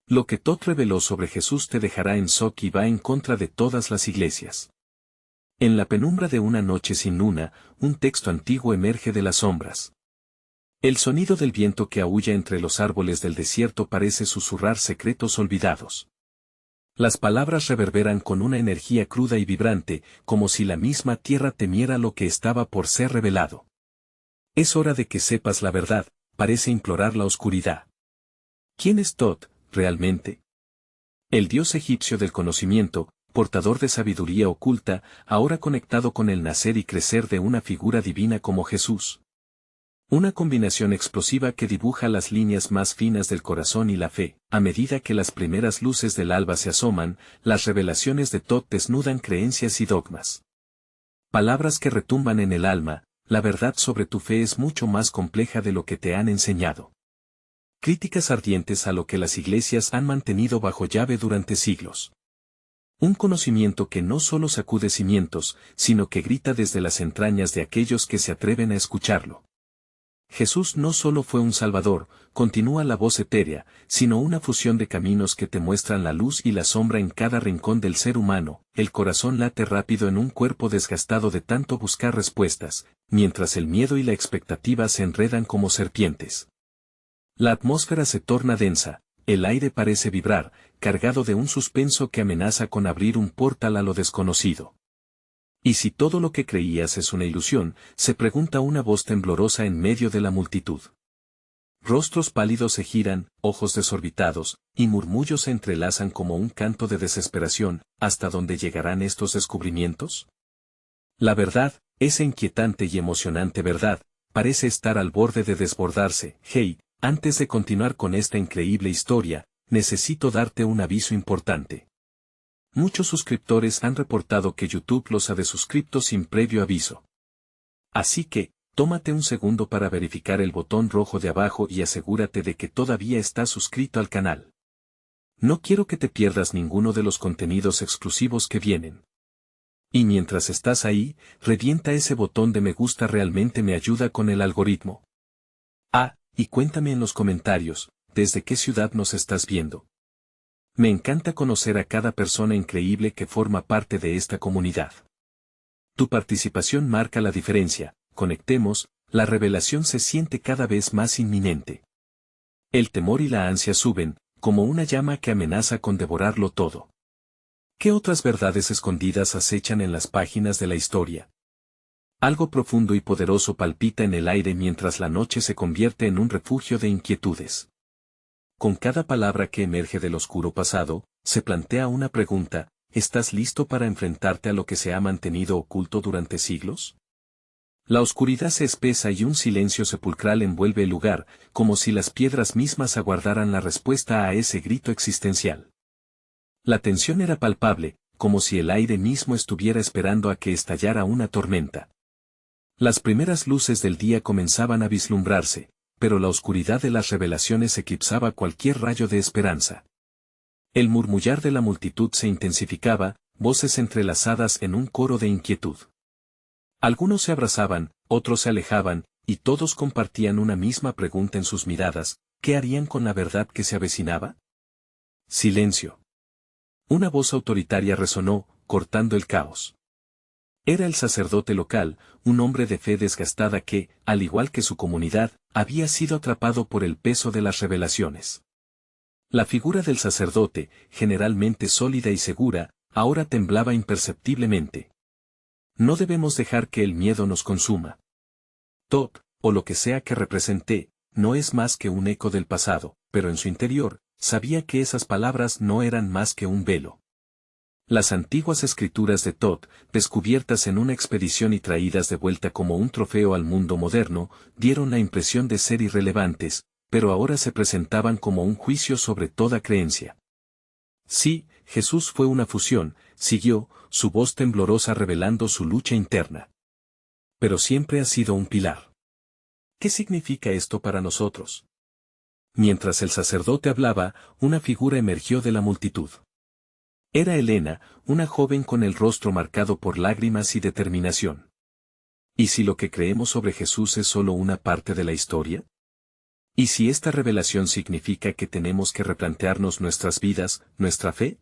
Lo que Todd reveló sobre Jesús te dejará en shock y va en contra de todas las iglesias. En la penumbra de una noche sin luna, un texto antiguo emerge de las sombras. El sonido del viento que aúlla entre los árboles del desierto parece susurrar secretos olvidados. Las palabras reverberan con una energía cruda y vibrante, como si la misma tierra temiera lo que estaba por ser revelado. Es hora de que sepas la verdad, parece implorar la oscuridad. ¿Quién es Todd, realmente? El dios egipcio del conocimiento, portador de sabiduría oculta, ahora conectado con el nacer y crecer de una figura divina como Jesús. Una combinación explosiva que dibuja las líneas más finas del corazón y la fe. A medida que las primeras luces del alba se asoman, las revelaciones de Todd desnudan creencias y dogmas. Palabras que retumban en el alma, la verdad sobre tu fe es mucho más compleja de lo que te han enseñado. Críticas ardientes a lo que las iglesias han mantenido bajo llave durante siglos. Un conocimiento que no solo sacude cimientos, sino que grita desde las entrañas de aquellos que se atreven a escucharlo. Jesús no solo fue un Salvador, continúa la voz etérea, sino una fusión de caminos que te muestran la luz y la sombra en cada rincón del ser humano. El corazón late rápido en un cuerpo desgastado de tanto buscar respuestas, mientras el miedo y la expectativa se enredan como serpientes. La atmósfera se torna densa, el aire parece vibrar, cargado de un suspenso que amenaza con abrir un portal a lo desconocido. ¿Y si todo lo que creías es una ilusión?, se pregunta una voz temblorosa en medio de la multitud. Rostros pálidos se giran, ojos desorbitados, y murmullos se entrelazan como un canto de desesperación. ¿Hasta dónde llegarán estos descubrimientos? La verdad, esa inquietante y emocionante verdad, parece estar al borde de desbordarse. Hey, antes de continuar con esta increíble historia, necesito darte un aviso importante. Muchos suscriptores han reportado que YouTube los ha desuscripto sin previo aviso. Así que, tómate un segundo para verificar el botón rojo de abajo y asegúrate de que todavía estás suscrito al canal. No quiero que te pierdas ninguno de los contenidos exclusivos que vienen. Y mientras estás ahí, revienta ese botón de me gusta, realmente me ayuda con el algoritmo. Y cuéntame en los comentarios, ¿desde qué ciudad nos estás viendo? Me encanta conocer a cada persona increíble que forma parte de esta comunidad. Tu participación marca la diferencia. Conectemos, la revelación se siente cada vez más inminente. El temor y la ansia suben, como una llama que amenaza con devorarlo todo. ¿Qué otras verdades escondidas acechan en las páginas de la historia? Algo profundo y poderoso palpita en el aire mientras la noche se convierte en un refugio de inquietudes. Con cada palabra que emerge del oscuro pasado, se plantea una pregunta: ¿estás listo para enfrentarte a lo que se ha mantenido oculto durante siglos? La oscuridad se espesa y un silencio sepulcral envuelve el lugar, como si las piedras mismas aguardaran la respuesta a ese grito existencial. La tensión era palpable, como si el aire mismo estuviera esperando a que estallara una tormenta. Las primeras luces del día comenzaban a vislumbrarse, pero la oscuridad de las revelaciones eclipsaba cualquier rayo de esperanza. El murmullar de la multitud se intensificaba, voces entrelazadas en un coro de inquietud. Algunos se abrazaban, otros se alejaban, y todos compartían una misma pregunta en sus miradas: ¿qué harían con la verdad que se avecinaba? Silencio. Una voz autoritaria resonó, cortando el caos. Era el sacerdote local, un hombre de fe desgastada que, al igual que su comunidad, había sido atrapado por el peso de las revelaciones. La figura del sacerdote, generalmente sólida y segura, ahora temblaba imperceptiblemente. No debemos dejar que el miedo nos consuma. Todd, o lo que sea que representé, no es más que un eco del pasado, pero en su interior, sabía que esas palabras no eran más que un velo. Las antiguas escrituras de Todd, descubiertas en una expedición y traídas de vuelta como un trofeo al mundo moderno, dieron la impresión de ser irrelevantes, pero ahora se presentaban como un juicio sobre toda creencia. Sí, Jesús fue una fusión, siguió, su voz temblorosa revelando su lucha interna. Pero siempre ha sido un pilar. ¿Qué significa esto para nosotros? Mientras el sacerdote hablaba, una figura emergió de la multitud. Era Helena, una joven con el rostro marcado por lágrimas y determinación. ¿Y si lo que creemos sobre Jesús es solo una parte de la historia? ¿Y si esta revelación significa que tenemos que replantearnos nuestras vidas, nuestra fe?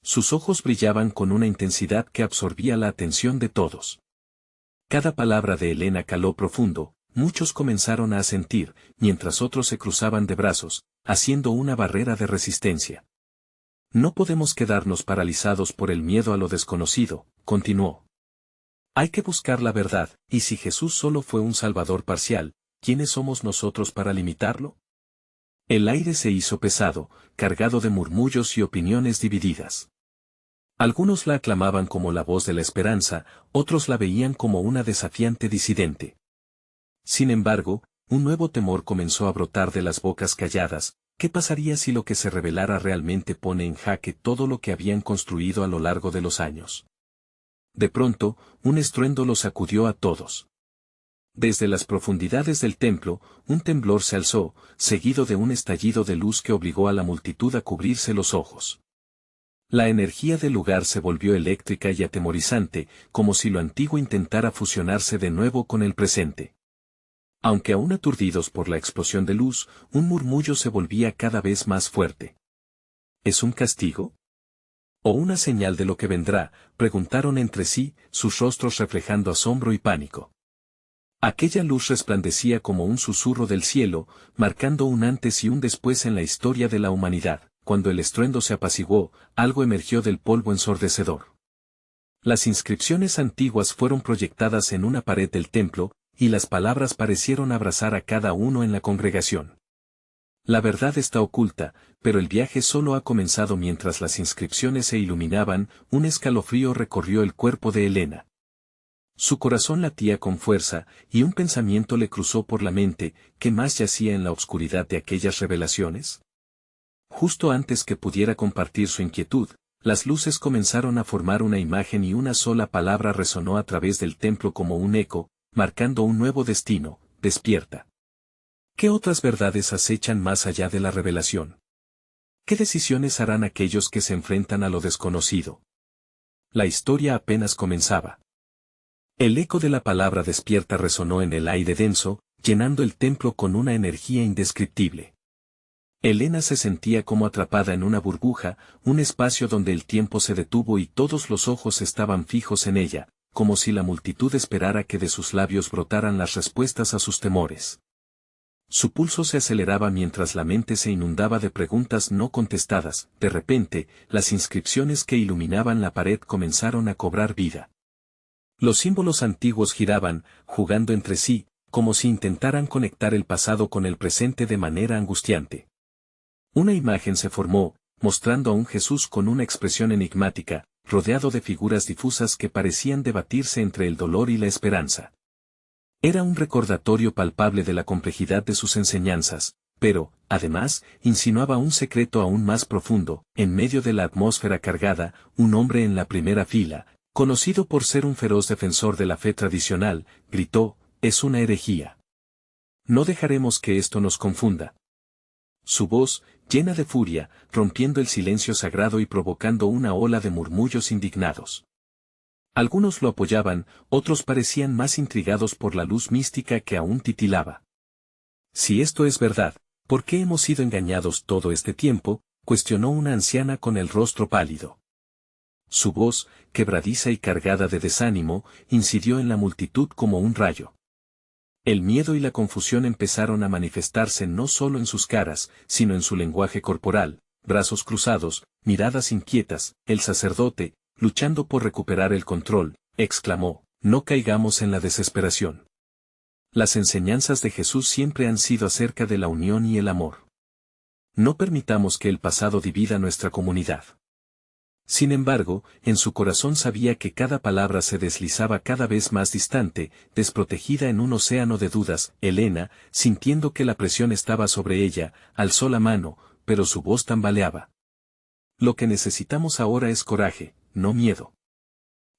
Sus ojos brillaban con una intensidad que absorbía la atención de todos. Cada palabra de Elena caló profundo, muchos comenzaron a asentir, mientras otros se cruzaban de brazos, haciendo una barrera de resistencia. No podemos quedarnos paralizados por el miedo a lo desconocido, continuó. Hay que buscar la verdad, y si Jesús solo fue un salvador parcial, ¿quiénes somos nosotros para limitarlo? El aire se hizo pesado, cargado de murmullos y opiniones divididas. Algunos la aclamaban como la voz de la esperanza, otros la veían como una desafiante disidente. Sin embargo, un nuevo temor comenzó a brotar de las bocas calladas. ¿Qué pasaría si lo que se revelara realmente pone en jaque todo lo que habían construido a lo largo de los años? De pronto, un estruendo los sacudió a todos. Desde las profundidades del templo, un temblor se alzó, seguido de un estallido de luz que obligó a la multitud a cubrirse los ojos. La energía del lugar se volvió eléctrica y atemorizante, como si lo antiguo intentara fusionarse de nuevo con el presente. Aunque aún aturdidos por la explosión de luz, un murmullo se volvía cada vez más fuerte. ¿Es un castigo? ¿O una señal de lo que vendrá?, preguntaron entre sí, sus rostros reflejando asombro y pánico. Aquella luz resplandecía como un susurro del cielo, marcando un antes y un después en la historia de la humanidad. Cuando el estruendo se apaciguó, algo emergió del polvo ensordecedor. Las inscripciones antiguas fueron proyectadas en una pared del templo, y las palabras parecieron abrazar a cada uno en la congregación. La verdad está oculta, pero el viaje solo ha comenzado. Mientras las inscripciones se iluminaban, un escalofrío recorrió el cuerpo de Elena. Su corazón latía con fuerza, y un pensamiento le cruzó por la mente: ¿qué más yacía en la oscuridad de aquellas revelaciones? Justo antes que pudiera compartir su inquietud, las luces comenzaron a formar una imagen y una sola palabra resonó a través del templo como un eco, marcando un nuevo destino: despierta. ¿Qué otras verdades acechan más allá de la revelación? ¿Qué decisiones harán aquellos que se enfrentan a lo desconocido? La historia apenas comenzaba. El eco de la palabra despierta resonó en el aire denso, llenando el templo con una energía indescriptible. Elena se sentía como atrapada en una burbuja, un espacio donde el tiempo se detuvo y todos los ojos estaban fijos en ella, como si la multitud esperara que de sus labios brotaran las respuestas a sus temores. Su pulso se aceleraba mientras la mente se inundaba de preguntas no contestadas. De repente, las inscripciones que iluminaban la pared comenzaron a cobrar vida. Los símbolos antiguos giraban, jugando entre sí, como si intentaran conectar el pasado con el presente de manera angustiante. Una imagen se formó, mostrando a un Jesús con una expresión enigmática, rodeado de figuras difusas que parecían debatirse entre el dolor y la esperanza. Era un recordatorio palpable de la complejidad de sus enseñanzas, pero, además, insinuaba un secreto aún más profundo. En medio de la atmósfera cargada, un hombre en la primera fila, conocido por ser un feroz defensor de la fe tradicional, gritó: «Es una herejía. No dejaremos que esto nos confunda». Su voz, llena de furia, rompiendo el silencio sagrado y provocando una ola de murmullos indignados. Algunos lo apoyaban, otros parecían más intrigados por la luz mística que aún titilaba. «Si esto es verdad, ¿por qué hemos sido engañados todo este tiempo?», cuestionó una anciana con el rostro pálido. Su voz, quebradiza y cargada de desánimo, incidió en la multitud como un rayo. El miedo y la confusión empezaron a manifestarse no solo en sus caras, sino en su lenguaje corporal: brazos cruzados, miradas inquietas. El sacerdote, luchando por recuperar el control, exclamó: «No caigamos en la desesperación. Las enseñanzas de Jesús siempre han sido acerca de la unión y el amor. No permitamos que el pasado divida nuestra comunidad». Sin embargo, en su corazón sabía que cada palabra se deslizaba cada vez más distante, desprotegida en un océano de dudas. Elena, sintiendo que la presión estaba sobre ella, alzó la mano, pero su voz tambaleaba. «Lo que necesitamos ahora es coraje, no miedo.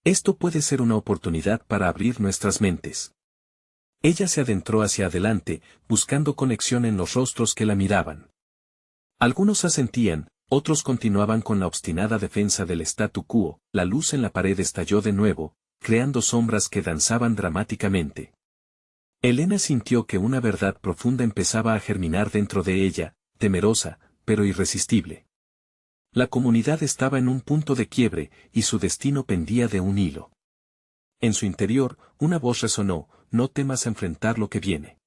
Esto puede ser una oportunidad para abrir nuestras mentes». Ella se adentró hacia adelante, buscando conexión en los rostros que la miraban. Algunos asentían, otros continuaban con la obstinada defensa del statu quo. La luz en la pared estalló de nuevo, creando sombras que danzaban dramáticamente. Elena sintió que una verdad profunda empezaba a germinar dentro de ella, temerosa, pero irresistible. La comunidad estaba en un punto de quiebre, y su destino pendía de un hilo. En su interior, una voz resonó: no temas enfrentar lo que viene.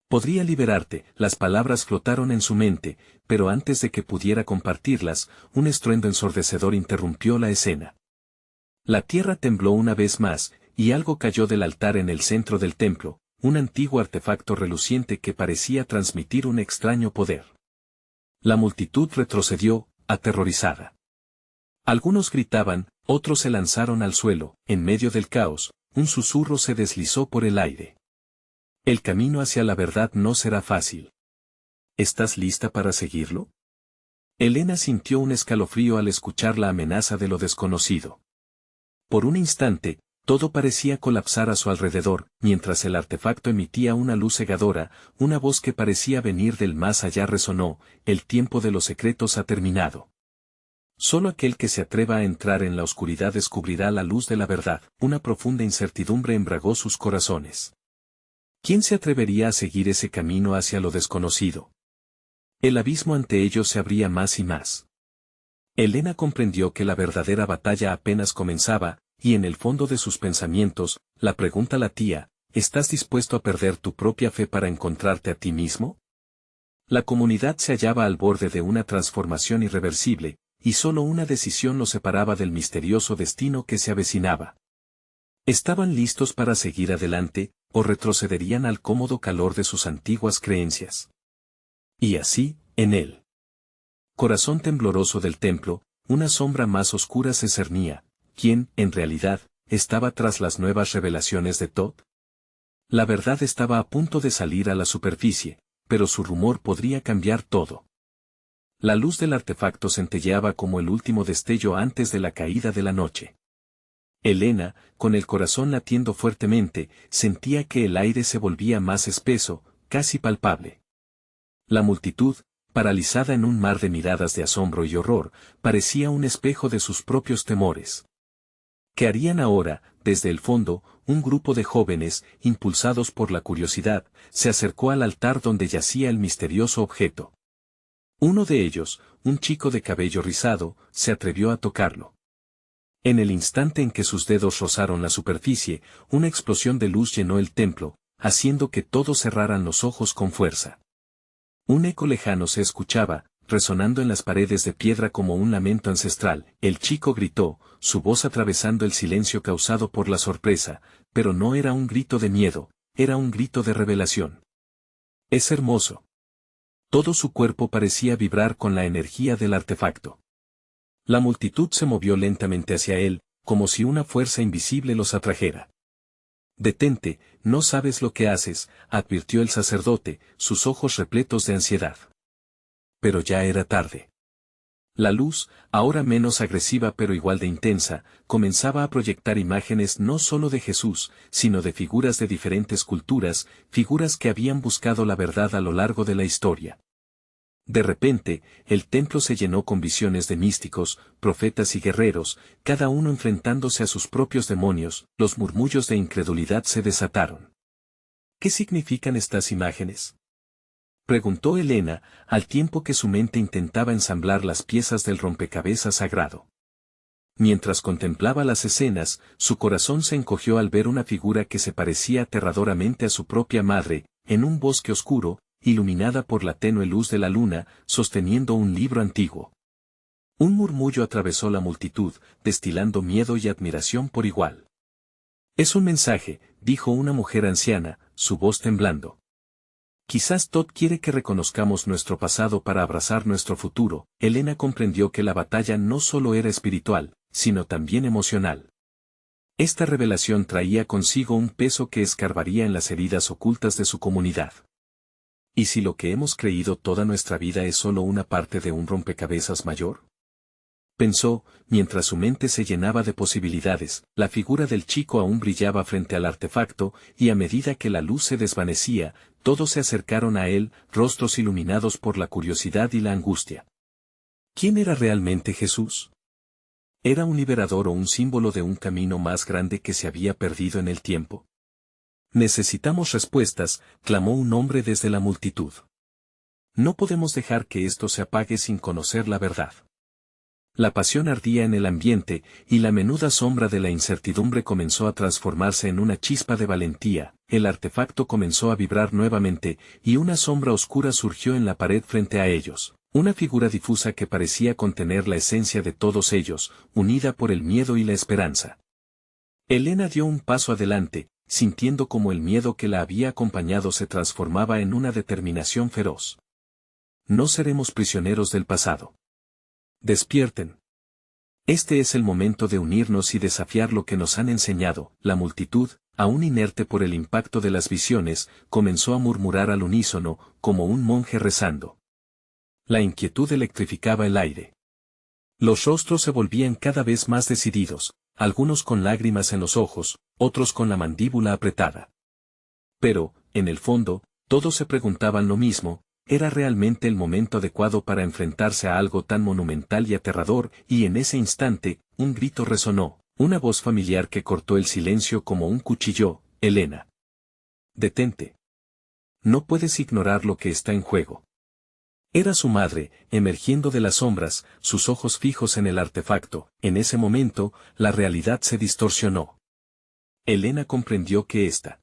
Podría liberarte. Las palabras flotaron en su mente, pero antes de que pudiera compartirlas, un estruendo ensordecedor interrumpió la escena. La tierra tembló una vez más, y algo cayó del altar en el centro del templo, un antiguo artefacto reluciente que parecía transmitir un extraño poder. La multitud retrocedió, aterrorizada. Algunos gritaban, otros se lanzaron al suelo. En medio del caos, un susurro se deslizó por el aire. El camino hacia la verdad no será fácil. ¿Estás lista para seguirlo? Elena sintió un escalofrío al escuchar la amenaza de lo desconocido. Por un instante, todo parecía colapsar a su alrededor, mientras el artefacto emitía una luz cegadora. Una voz que parecía venir del más allá resonó: el tiempo de los secretos ha terminado. Solo aquel que se atreva a entrar en la oscuridad descubrirá la luz de la verdad. Una profunda incertidumbre embragó sus corazones. ¿Quién se atrevería a seguir ese camino hacia lo desconocido? El abismo ante ellos se abría más y más. Elena comprendió que la verdadera batalla apenas comenzaba, y en el fondo de sus pensamientos, la pregunta latía: ¿estás dispuesto a perder tu propia fe para encontrarte a ti mismo? La comunidad se hallaba al borde de una transformación irreversible, y solo una decisión los separaba del misterioso destino que se avecinaba. ¿Estaban listos para seguir adelante, o retrocederían al cómodo calor de sus antiguas creencias? Y así, en el corazón tembloroso del templo, una sombra más oscura se cernía. ¿Quién, en realidad, estaba tras las nuevas revelaciones de Thoth? La verdad estaba a punto de salir a la superficie, pero su rumor podría cambiar todo. La luz del artefacto centelleaba como el último destello antes de la caída de la noche. Elena, con el corazón latiendo fuertemente, sentía que el aire se volvía más espeso, casi palpable. La multitud, paralizada en un mar de miradas de asombro y horror, parecía un espejo de sus propios temores. ¿Qué harían ahora? Desde el fondo, un grupo de jóvenes, impulsados por la curiosidad, se acercó al altar donde yacía el misterioso objeto. Uno de ellos, un chico de cabello rizado, se atrevió a tocarlo. En el instante en que sus dedos rozaron la superficie, una explosión de luz llenó el templo, haciendo que todos cerraran los ojos con fuerza. Un eco lejano se escuchaba, resonando en las paredes de piedra como un lamento ancestral. El chico gritó, su voz atravesando el silencio causado por la sorpresa, pero no era un grito de miedo, era un grito de revelación. Es hermoso. Todo su cuerpo parecía vibrar con la energía del artefacto. La multitud se movió lentamente hacia él, como si una fuerza invisible los atrajera. Detente, no sabes lo que haces, advirtió el sacerdote, sus ojos repletos de ansiedad. Pero ya era tarde. La luz, ahora menos agresiva pero igual de intensa, comenzaba a proyectar imágenes no solo de Jesús, sino de figuras de diferentes culturas, figuras que habían buscado la verdad a lo largo de la historia. De repente, el templo se llenó con visiones de místicos, profetas y guerreros, cada uno enfrentándose a sus propios demonios. Los murmullos de incredulidad se desataron. ¿Qué significan estas imágenes?, preguntó Elena, al tiempo que su mente intentaba ensamblar las piezas del rompecabezas sagrado. Mientras contemplaba las escenas, su corazón se encogió al ver una figura que se parecía aterradoramente a su propia madre, en un bosque oscuro, iluminada por la tenue luz de la luna, sosteniendo un libro antiguo. Un murmullo atravesó la multitud, destilando miedo y admiración por igual. Es un mensaje, dijo una mujer anciana, su voz temblando. Quizás Thoth quiere que reconozcamos nuestro pasado para abrazar nuestro futuro. Elena comprendió que la batalla no solo era espiritual, sino también emocional. Esta revelación traía consigo un peso que escarbaría en las heridas ocultas de su comunidad. ¿Y si lo que hemos creído toda nuestra vida es solo una parte de un rompecabezas mayor?, pensó, mientras su mente se llenaba de posibilidades. La figura del chico aún brillaba frente al artefacto, y a medida que la luz se desvanecía, todos se acercaron a él, rostros iluminados por la curiosidad y la angustia. ¿Quién era realmente Jesús? ¿Era un liberador o un símbolo de un camino más grande que se había perdido en el tiempo? Necesitamos respuestas, clamó un hombre desde la multitud. No podemos dejar que esto se apague sin conocer la verdad. La pasión ardía en el ambiente, y la menuda sombra de la incertidumbre comenzó a transformarse en una chispa de valentía. El artefacto comenzó a vibrar nuevamente, y una sombra oscura surgió en la pared frente a ellos, una figura difusa que parecía contener la esencia de todos ellos, unida por el miedo y la esperanza. Elena dio un paso adelante, sintiendo como el miedo que la había acompañado se transformaba en una determinación feroz. No seremos prisioneros del pasado. Despierten. Este es el momento de unirnos y desafiar lo que nos han enseñado. La multitud, aún inerte por el impacto de las visiones, comenzó a murmurar al unísono, como un monje rezando. La inquietud electrificaba el aire. Los rostros se volvían cada vez más decididos, algunos con lágrimas en los ojos, otros con la mandíbula apretada. Pero, en el fondo, todos se preguntaban lo mismo. ¿Era realmente el momento adecuado para enfrentarse a algo tan monumental y aterrador? Y en ese instante, un grito resonó, una voz familiar que cortó el silencio como un cuchillo. Elena. Detente. No puedes ignorar lo que está en juego. Era su madre, emergiendo de las sombras, sus ojos fijos en el artefacto. En ese momento, la realidad se distorsionó. Elena comprendió que esta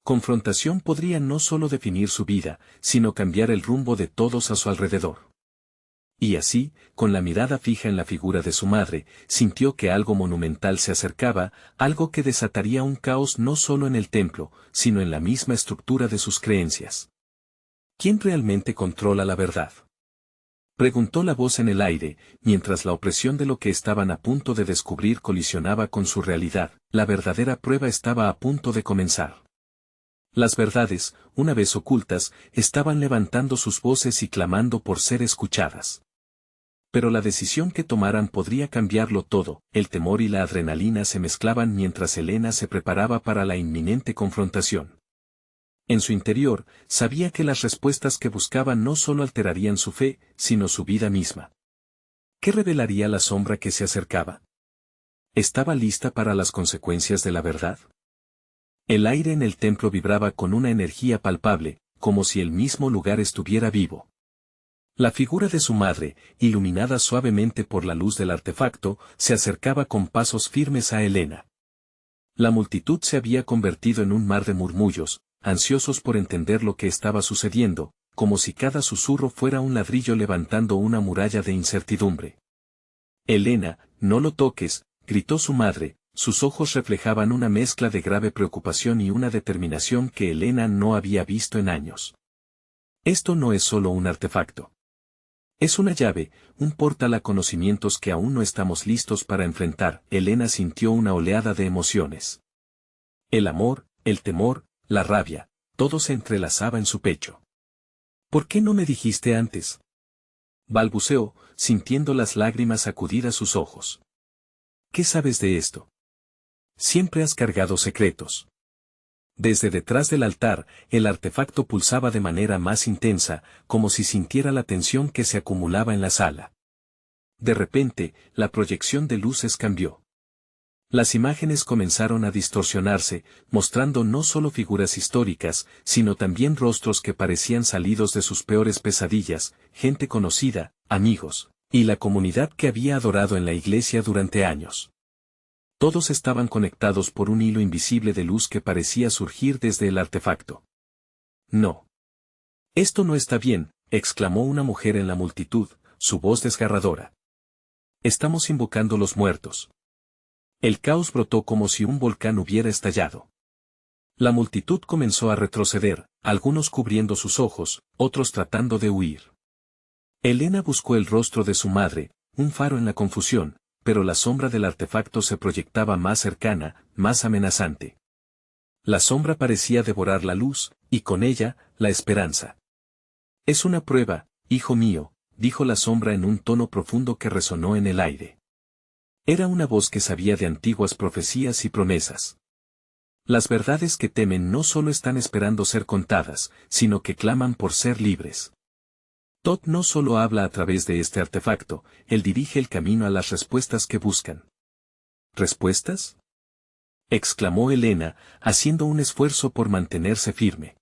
confrontación podría no solo definir su vida, sino cambiar el rumbo de todos a su alrededor. Y así, con la mirada fija en la figura de su madre, sintió que algo monumental se acercaba, algo que desataría un caos no solo en el templo, sino en la misma estructura de sus creencias. ¿Quién realmente controla la verdad? Preguntó la voz en el aire, mientras la opresión de lo que estaban a punto de descubrir colisionaba con su realidad. La verdadera prueba estaba a punto de comenzar. Las verdades, una vez ocultas, estaban levantando sus voces y clamando por ser escuchadas. Pero la decisión que tomaran podría cambiarlo todo. El temor y la adrenalina se mezclaban mientras Elena se preparaba para la inminente confrontación. En su interior, sabía que las respuestas que buscaba no solo alterarían su fe, sino su vida misma. ¿Qué revelaría la sombra que se acercaba? ¿Estaba lista para las consecuencias de la verdad? El aire en el templo vibraba con una energía palpable, como si el mismo lugar estuviera vivo. La figura de su madre, iluminada suavemente por la luz del artefacto, se acercaba con pasos firmes a Elena. La multitud se había convertido en un mar de murmullos, ansiosos por entender lo que estaba sucediendo, como si cada susurro fuera un ladrillo levantando una muralla de incertidumbre. Elena, no lo toques, gritó su madre. Sus ojos reflejaban una mezcla de grave preocupación y una determinación que Elena no había visto en años. Esto no es solo un artefacto. Es una llave, un portal a conocimientos que aún no estamos listos para enfrentar. Elena sintió una oleada de emociones. El amor, el temor, la rabia, todo se entrelazaba en su pecho. ¿Por qué no me dijiste antes? Balbuceó, sintiendo las lágrimas sacudir a sus ojos. ¿Qué sabes de esto? Siempre has cargado secretos. Desde detrás del altar, el artefacto pulsaba de manera más intensa, como si sintiera la tensión que se acumulaba en la sala. De repente, la proyección de luces cambió. Las imágenes comenzaron a distorsionarse, mostrando no solo figuras históricas, sino también rostros que parecían salidos de sus peores pesadillas, gente conocida, amigos, y la comunidad que había adorado en la iglesia durante años. Todos estaban conectados por un hilo invisible de luz que parecía surgir desde el artefacto. No. Esto no está bien, exclamó una mujer en la multitud, su voz desgarradora. Estamos invocando los muertos. El caos brotó como si un volcán hubiera estallado. La multitud comenzó a retroceder, algunos cubriendo sus ojos, otros tratando de huir. Elena buscó el rostro de su madre, un faro en la confusión, pero la sombra del artefacto se proyectaba más cercana, más amenazante. La sombra parecía devorar la luz, y con ella, la esperanza. Es una prueba, hijo mío, dijo la sombra en un tono profundo que resonó en el aire. Era una voz que sabía de antiguas profecías y promesas. Las verdades que temen no solo están esperando ser contadas, sino que claman por ser libres. Thoth no solo habla a través de este artefacto, él dirige el camino a las respuestas que buscan. ¿Respuestas? exclamó Elena, haciendo un esfuerzo por mantenerse firme.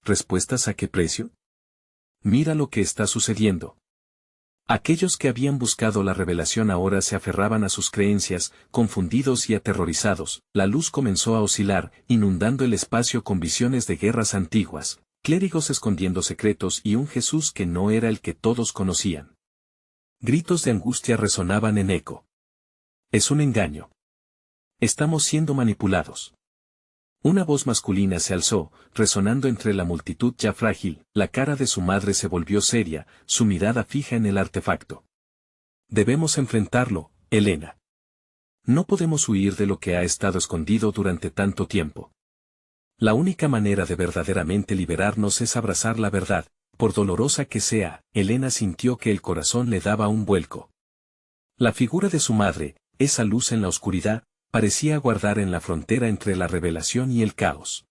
¿Respuestas a qué precio? Mira lo que está sucediendo. Aquellos que habían buscado la revelación ahora se aferraban a sus creencias, confundidos y aterrorizados. La luz comenzó a oscilar, inundando el espacio con visiones de guerras antiguas, clérigos escondiendo secretos y un Jesús que no era el que todos conocían. Gritos de angustia resonaban en eco. Es un engaño. Estamos siendo manipulados. Una voz masculina se alzó, resonando entre la multitud ya frágil. La cara de su madre se volvió seria, su mirada fija en el artefacto. Debemos enfrentarlo, Elena. No podemos huir de lo que ha estado escondido durante tanto tiempo. La única manera de verdaderamente liberarnos es abrazar la verdad, por dolorosa que sea. Elena sintió que el corazón le daba un vuelco. La figura de su madre, esa luz en la oscuridad, parecía guardar en la frontera entre la revelación y el caos.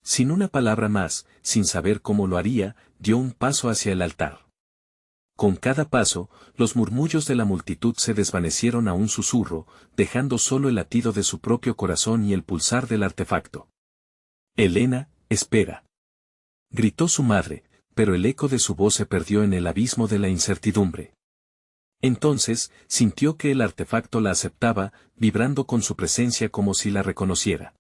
Sin una palabra más, sin saber cómo lo haría, dio un paso hacia el altar. Con cada paso, los murmullos de la multitud se desvanecieron a un susurro, dejando solo el latido de su propio corazón y el pulsar del artefacto. Elena, espera. Gritó su madre, pero el eco de su voz se perdió en el abismo de la incertidumbre. Entonces, sintió que el artefacto la aceptaba, vibrando con su presencia como si la reconociera.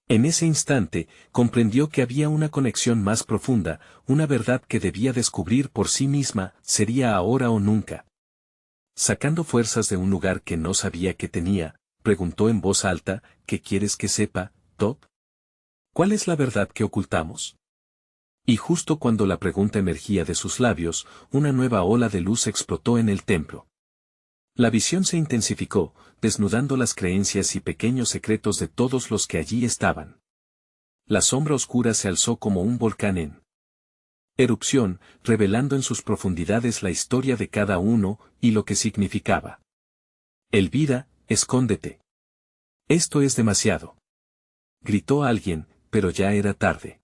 En ese instante, comprendió que había una conexión más profunda, una verdad que debía descubrir por sí misma. Sería ahora o nunca. Sacando fuerzas de un lugar que no sabía que tenía, preguntó en voz alta: ¿qué quieres que sepa, Top? ¿Cuál es la verdad que ocultamos? Y justo cuando la pregunta emergía de sus labios, una nueva ola de luz explotó en el templo. La visión se intensificó, desnudando las creencias y pequeños secretos de todos los que allí estaban. La sombra oscura se alzó como un volcán en erupción, revelando en sus profundidades la historia de cada uno y lo que significaba. Elvira, escóndete. Esto es demasiado. Gritó alguien, pero ya era tarde.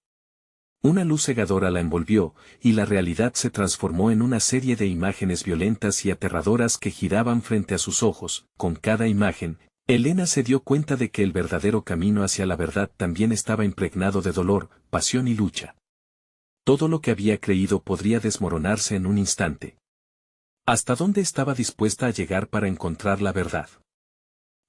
Una luz cegadora la envolvió, y la realidad se transformó en una serie de imágenes violentas y aterradoras que giraban frente a sus ojos. Con cada imagen, Elena se dio cuenta de que el verdadero camino hacia la verdad también estaba impregnado de dolor, pasión y lucha. Todo lo que había creído podría desmoronarse en un instante. ¿Hasta dónde estaba dispuesta a llegar para encontrar la verdad?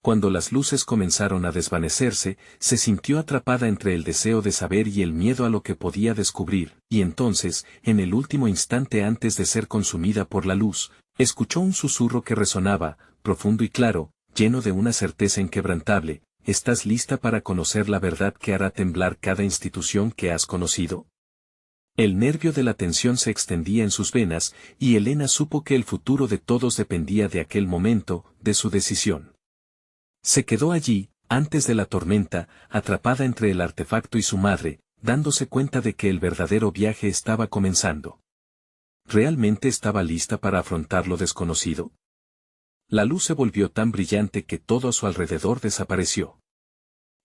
Cuando las luces comenzaron a desvanecerse, se sintió atrapada entre el deseo de saber y el miedo a lo que podía descubrir, y entonces, en el último instante antes de ser consumida por la luz, escuchó un susurro que resonaba, profundo y claro, lleno de una certeza inquebrantable: ¿estás lista para conocer la verdad que hará temblar cada institución que has conocido? El nervio de la tensión se extendía en sus venas, y Elena supo que el futuro de todos dependía de aquel momento, de su decisión. Se quedó allí, antes de la tormenta, atrapada entre el artefacto y su madre, dándose cuenta de que el verdadero viaje estaba comenzando. ¿Realmente estaba lista para afrontar lo desconocido? La luz se volvió tan brillante que todo a su alrededor desapareció.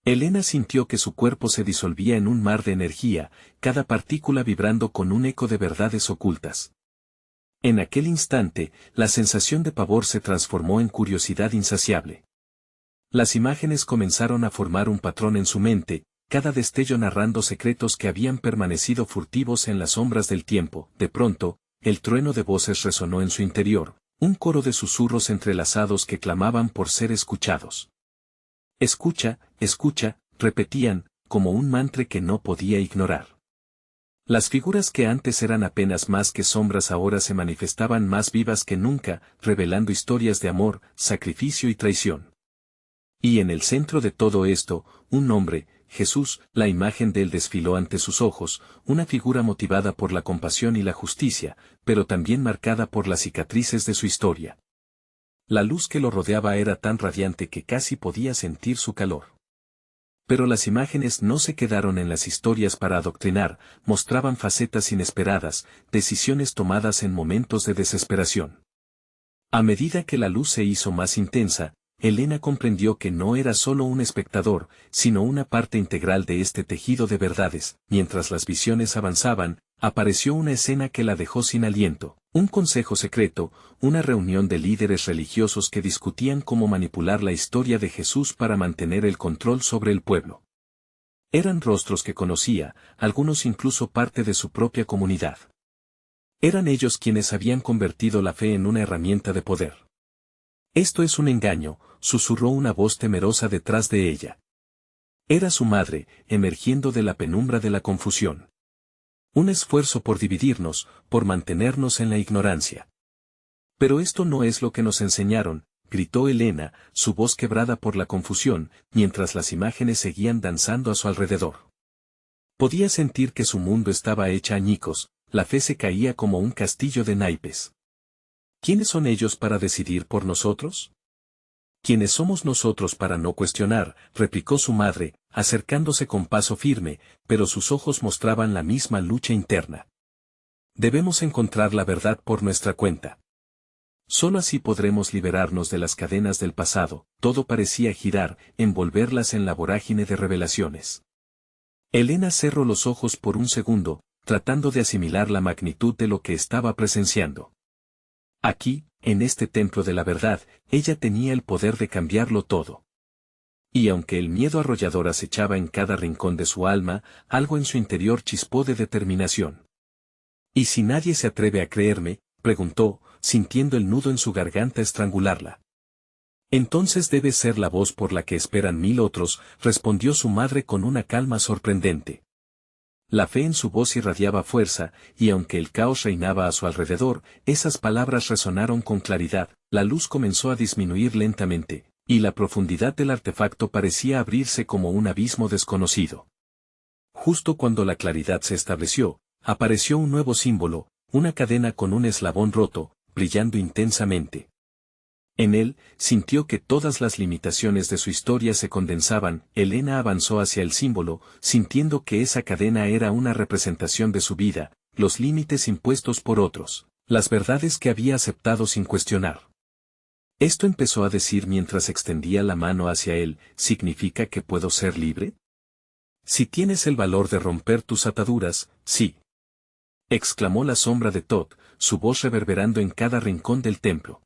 Elena sintió que su cuerpo se disolvía en un mar de energía, cada partícula vibrando con un eco de verdades ocultas. En aquel instante, la sensación de pavor se transformó en curiosidad insaciable. Las imágenes comenzaron a formar un patrón en su mente, cada destello narrando secretos que habían permanecido furtivos en las sombras del tiempo. De pronto, el trueno de voces resonó en su interior, un coro de susurros entrelazados que clamaban por ser escuchados. Escucha, escucha, repetían, como un mantra que no podía ignorar. Las figuras que antes eran apenas más que sombras ahora se manifestaban más vivas que nunca, revelando historias de amor, sacrificio y traición. Y en el centro de todo esto, un hombre, Jesús, la imagen de él desfiló ante sus ojos, una figura motivada por la compasión y la justicia, pero también marcada por las cicatrices de su historia. La luz que lo rodeaba era tan radiante que casi podía sentir su calor. Pero las imágenes no se quedaron en las historias para adoctrinar, mostraban facetas inesperadas, decisiones tomadas en momentos de desesperación. A medida que la luz se hizo más intensa, Elena comprendió que no era solo un espectador, sino una parte integral de este tejido de verdades. Mientras las visiones avanzaban, apareció una escena que la dejó sin aliento. Un consejo secreto, una reunión de líderes religiosos que discutían cómo manipular la historia de Jesús para mantener el control sobre el pueblo. Eran rostros que conocía, algunos incluso parte de su propia comunidad. Eran ellos quienes habían convertido la fe en una herramienta de poder. Esto es un engaño, susurró una voz temerosa detrás de ella. Era su madre, emergiendo de la penumbra de la confusión. Un esfuerzo por dividirnos, por mantenernos en la ignorancia. Pero esto no es lo que nos enseñaron, gritó Elena, su voz quebrada por la confusión, mientras las imágenes seguían danzando a su alrededor. Podía sentir que su mundo estaba hecha añicos, la fe se caía como un castillo de naipes. ¿Quiénes son ellos para decidir por nosotros? ¿Quiénes somos nosotros para no cuestionar?, replicó su madre, acercándose con paso firme, pero sus ojos mostraban la misma lucha interna. Debemos encontrar la verdad por nuestra cuenta. Solo así podremos liberarnos de las cadenas del pasado. Todo parecía girar, envolverlas en la vorágine de revelaciones. Elena cerró los ojos por un segundo, tratando de asimilar la magnitud de lo que estaba presenciando. Aquí, en este templo de la verdad, ella tenía el poder de cambiarlo todo. Y aunque el miedo arrollador acechaba en cada rincón de su alma, algo en su interior chispó de determinación. ¿Y si nadie se atreve a creerme?, preguntó, sintiendo el nudo en su garganta estrangularla. Entonces debe ser la voz por la que esperan 1000 otros, respondió su madre con una calma sorprendente. La fe en su voz irradiaba fuerza, y aunque el caos reinaba a su alrededor, esas palabras resonaron con claridad. La luz comenzó a disminuir lentamente, y la profundidad del artefacto parecía abrirse como un abismo desconocido. Justo cuando la claridad se estableció, apareció un nuevo símbolo, una cadena con un eslabón roto, brillando intensamente. En él, sintió que todas las limitaciones de su historia se condensaban. Elena avanzó hacia el símbolo, sintiendo que esa cadena era una representación de su vida, los límites impuestos por otros, las verdades que había aceptado sin cuestionar. Esto empezó a decir mientras extendía la mano hacia él, ¿significa que puedo ser libre? Si tienes el valor de romper tus ataduras, sí. Exclamó la sombra de Thoth, su voz reverberando en cada rincón del templo.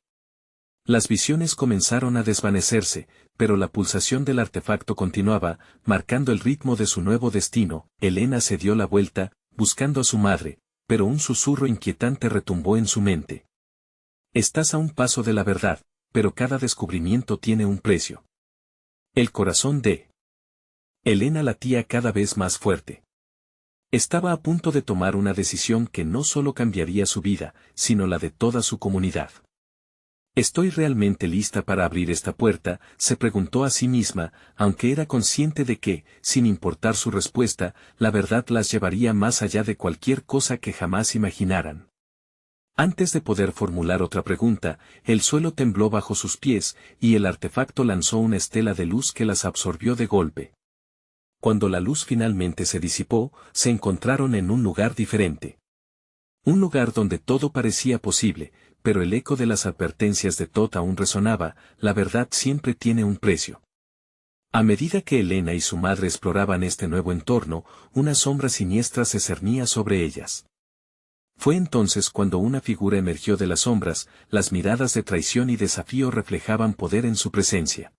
Las visiones comenzaron a desvanecerse, pero la pulsación del artefacto continuaba, marcando el ritmo de su nuevo destino. Elena se dio la vuelta, buscando a su madre, pero un susurro inquietante retumbó en su mente. Estás a un paso de la verdad, pero cada descubrimiento tiene un precio. El corazón de Elena latía cada vez más fuerte. Estaba a punto de tomar una decisión que no solo cambiaría su vida, sino la de toda su comunidad. ¿Estoy realmente lista para abrir esta puerta?, se preguntó a sí misma, aunque era consciente de que, sin importar su respuesta, la verdad las llevaría más allá de cualquier cosa que jamás imaginaran. Antes de poder formular otra pregunta, el suelo tembló bajo sus pies, y el artefacto lanzó una estela de luz que las absorbió de golpe. Cuando la luz finalmente se disipó, se encontraron en un lugar diferente. Un lugar donde todo parecía posible, pero el eco de las advertencias de Thoth aún resonaba. La verdad siempre tiene un precio. A medida que Elena y su madre exploraban este nuevo entorno, una sombra siniestra se cernía sobre ellas. Fue entonces cuando una figura emergió de las sombras. Las miradas de traición y desafío reflejaban poder en su presencia.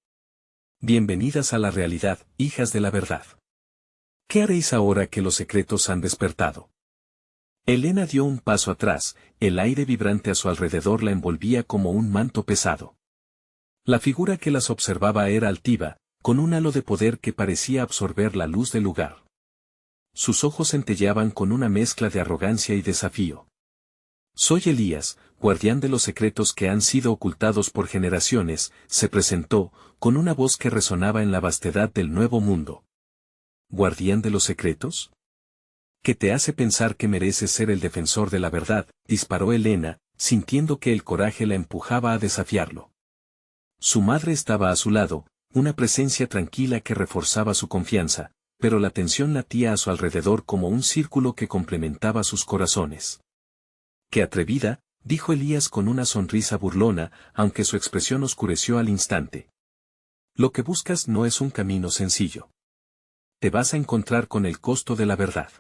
Bienvenidas a la realidad, hijas de la verdad. ¿Qué haréis ahora que los secretos han despertado? Elena dio un paso atrás, el aire vibrante a su alrededor la envolvía como un manto pesado. La figura que las observaba era altiva, con un halo de poder que parecía absorber la luz del lugar. Sus ojos centelleaban con una mezcla de arrogancia y desafío. Soy Elías, guardián de los secretos que han sido ocultados por generaciones, se presentó, con una voz que resonaba en la vastedad del nuevo mundo. ¿Guardián de los secretos? ¿Qué te hace pensar que mereces ser el defensor de la verdad?, disparó Elena, sintiendo que el coraje la empujaba a desafiarlo. Su madre estaba a su lado, una presencia tranquila que reforzaba su confianza, pero la tensión latía a su alrededor como un círculo que complementaba sus corazones. ¡Qué atrevida!, dijo Elías con una sonrisa burlona, aunque su expresión oscureció al instante. Lo que buscas no es un camino sencillo. Te vas a encontrar con el costo de la verdad.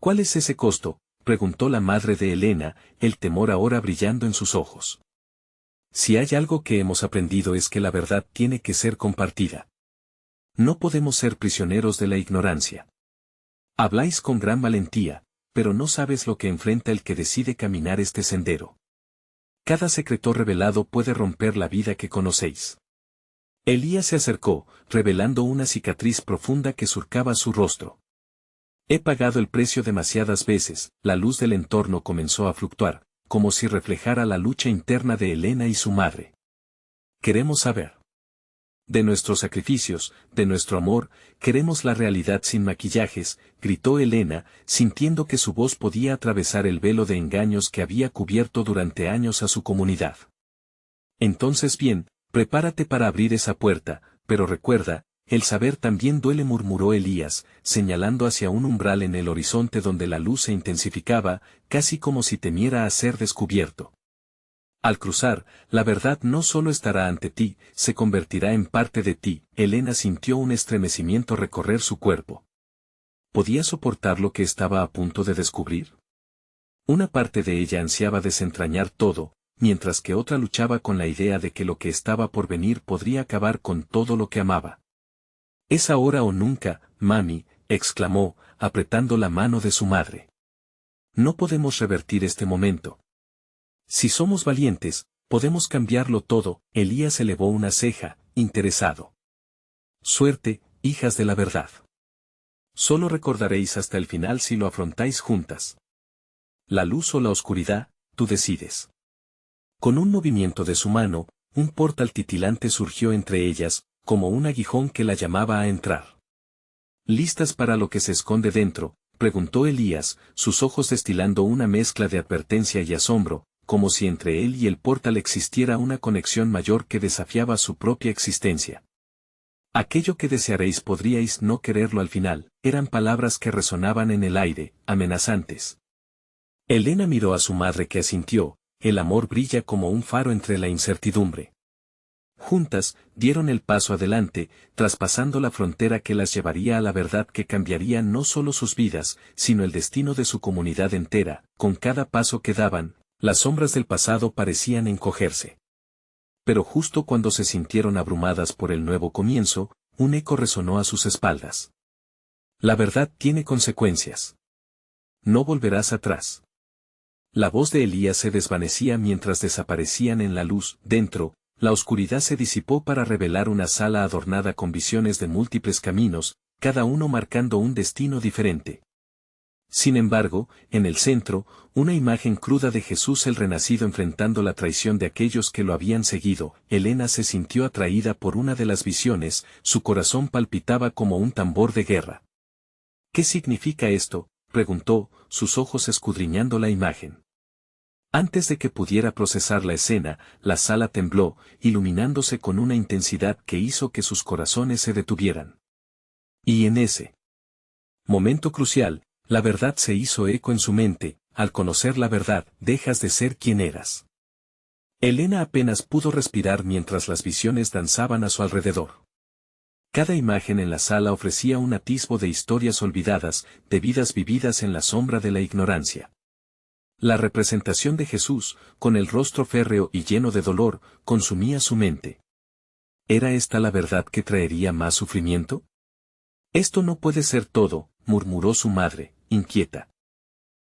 ¿Cuál es ese costo?, preguntó la madre de Elena, el temor ahora brillando en sus ojos. Si hay algo que hemos aprendido es que la verdad tiene que ser compartida. No podemos ser prisioneros de la ignorancia. Habláis con gran valentía, pero no sabes lo que enfrenta el que decide caminar este sendero. Cada secreto revelado puede romper la vida que conocéis. Elías se acercó, revelando una cicatriz profunda que surcaba su rostro. He pagado el precio demasiadas veces. La luz del entorno comenzó a fluctuar, como si reflejara la lucha interna de Elena y su madre. Queremos saber. De nuestros sacrificios, de nuestro amor, queremos la realidad sin maquillajes, gritó Elena, sintiendo que su voz podía atravesar el velo de engaños que había cubierto durante años a su comunidad. Entonces bien, prepárate para abrir esa puerta, pero recuerda, el saber también duele, murmuró Elías, señalando hacia un umbral en el horizonte donde la luz se intensificaba, casi como si temiera a ser descubierto. Al cruzar, la verdad no solo estará ante ti, se convertirá en parte de ti. Elena sintió un estremecimiento recorrer su cuerpo. ¿Podía soportar lo que estaba a punto de descubrir? Una parte de ella ansiaba desentrañar todo, mientras que otra luchaba con la idea de que lo que estaba por venir podría acabar con todo lo que amaba. «Es ahora o nunca, mami», exclamó, apretando la mano de su madre. «No podemos revertir este momento. Si somos valientes, podemos cambiarlo todo». Elías elevó una ceja, interesado. «Suerte, hijas de la verdad. Solo recordaréis hasta el final si lo afrontáis juntas. La luz o la oscuridad, tú decides». Con un movimiento de su mano, un portal titilante surgió entre ellas, como un aguijón que la llamaba a entrar. «¿Listas para lo que se esconde dentro?», preguntó Elías, sus ojos destilando una mezcla de advertencia y asombro, como si entre él y el portal existiera una conexión mayor que desafiaba su propia existencia. «Aquello que desearéis podríais no quererlo al final», eran palabras que resonaban en el aire, amenazantes. Elena miró a su madre que asintió, el amor brilla como un faro entre la incertidumbre. Juntas, dieron el paso adelante, traspasando la frontera que las llevaría a la verdad que cambiaría no solo sus vidas, sino el destino de su comunidad entera. Con cada paso que daban, las sombras del pasado parecían encogerse. Pero justo cuando se sintieron abrumadas por el nuevo comienzo, un eco resonó a sus espaldas. «La verdad tiene consecuencias. No volverás atrás». La voz de Elías se desvanecía mientras desaparecían en la luz. Dentro, la oscuridad se disipó para revelar una sala adornada con visiones de múltiples caminos, cada uno marcando un destino diferente. Sin embargo, en el centro, una imagen cruda de Jesús el renacido enfrentando la traición de aquellos que lo habían seguido. Elena se sintió atraída por una de las visiones, su corazón palpitaba como un tambor de guerra. «¿Qué significa esto?», preguntó, sus ojos escudriñando la imagen. Antes de que pudiera procesar la escena, la sala tembló, iluminándose con una intensidad que hizo que sus corazones se detuvieran. Y en ese momento crucial, la verdad se hizo eco en su mente. Al conocer la verdad, dejas de ser quien eras. Elena apenas pudo respirar mientras las visiones danzaban a su alrededor. Cada imagen en la sala ofrecía un atisbo de historias olvidadas, de vidas vividas en la sombra de la ignorancia. La representación de Jesús, con el rostro férreo y lleno de dolor, consumía su mente. ¿Era esta la verdad que traería más sufrimiento? «Esto no puede ser todo», murmuró su madre, inquieta.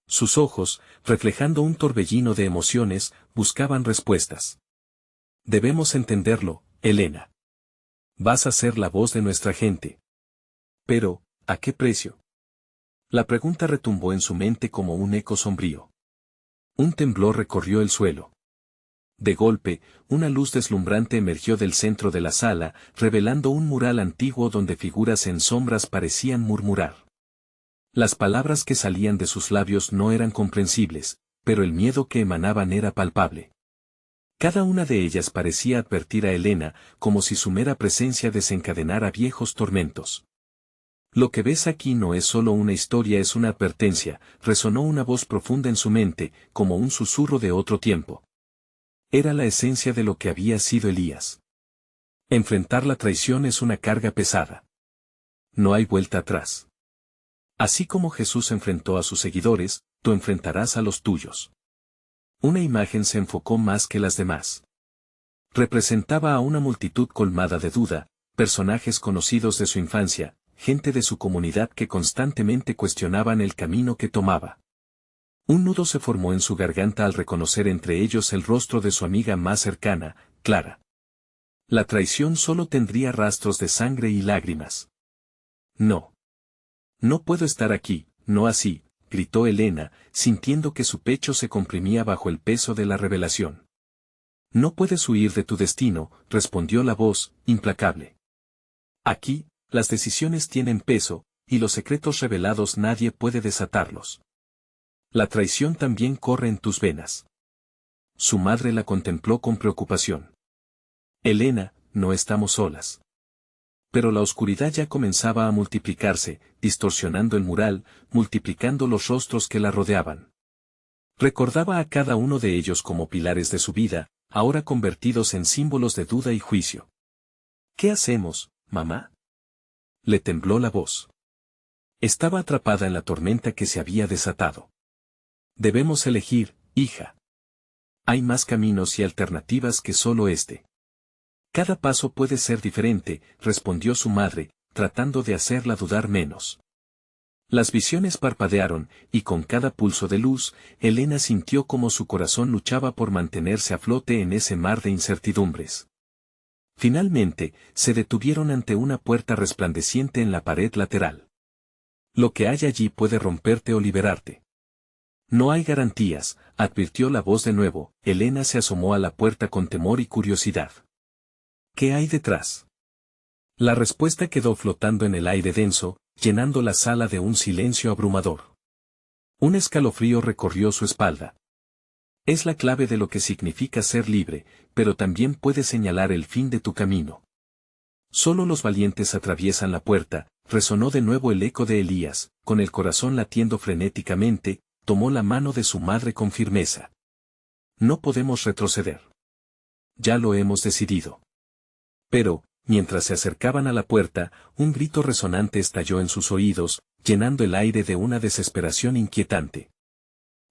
Sus ojos, reflejando un torbellino de emociones, buscaban respuestas. «Debemos entenderlo, Elena. Vas a ser la voz de nuestra gente». «Pero, ¿a qué precio?». La pregunta retumbó en su mente como un eco sombrío. Un temblor recorrió el suelo. De golpe, una luz deslumbrante emergió del centro de la sala, revelando un mural antiguo donde figuras en sombras parecían murmurar. Las palabras que salían de sus labios no eran comprensibles, pero el miedo que emanaban era palpable. Cada una de ellas parecía advertir a Elena, como si su mera presencia desencadenara viejos tormentos. «Lo que ves aquí no es solo una historia, es una advertencia», resonó una voz profunda en su mente, como un susurro de otro tiempo. Era la esencia de lo que había sido Elías. Enfrentar la traición es una carga pesada. No hay vuelta atrás. Así como Jesús enfrentó a sus seguidores, tú enfrentarás a los tuyos. Una imagen se enfocó más que las demás. Representaba a una multitud colmada de duda, personajes conocidos de su infancia, gente de su comunidad que constantemente cuestionaban el camino que tomaba. Un nudo se formó en su garganta al reconocer entre ellos el rostro de su amiga más cercana, Clara. La traición solo tendría rastros de sangre y lágrimas. No. No puedo estar aquí, no así, gritó Elena, sintiendo que su pecho se comprimía bajo el peso de la revelación. No puedes huir de tu destino, respondió la voz, implacable. Aquí, las decisiones tienen peso, y los secretos revelados nadie puede desatarlos. La traición también corre en tus venas. Su madre la contempló con preocupación. Elena, no estamos solas. Pero la oscuridad ya comenzaba a multiplicarse, distorsionando el mural, multiplicando los rostros que la rodeaban. Recordaba a cada uno de ellos como pilares de su vida, ahora convertidos en símbolos de duda y juicio. ¿Qué hacemos, mamá? Le tembló la voz. Estaba atrapada en la tormenta que se había desatado. Debemos elegir, hija. Hay más caminos y alternativas que solo este. Cada paso puede ser diferente, respondió su madre, tratando de hacerla dudar menos. Las visiones parpadearon, y con cada pulso de luz, Elena sintió como su corazón luchaba por mantenerse a flote en ese mar de incertidumbres. Finalmente, se detuvieron ante una puerta resplandeciente en la pared lateral. Lo que hay allí puede romperte o liberarte. No hay garantías, advirtió la voz de nuevo. Elena se asomó a la puerta con temor y curiosidad. ¿Qué hay detrás? La respuesta quedó flotando en el aire denso, llenando la sala de un silencio abrumador. Un escalofrío recorrió su espalda. Es la clave de lo que significa ser libre, pero también puede señalar el fin de tu camino. Solo los valientes atraviesan la puerta, resonó de nuevo el eco de Elías, con el corazón latiendo frenéticamente, tomó la mano de su madre con firmeza. No podemos retroceder. Ya lo hemos decidido. Pero, mientras se acercaban a la puerta, un grito resonante estalló en sus oídos, llenando el aire de una desesperación inquietante.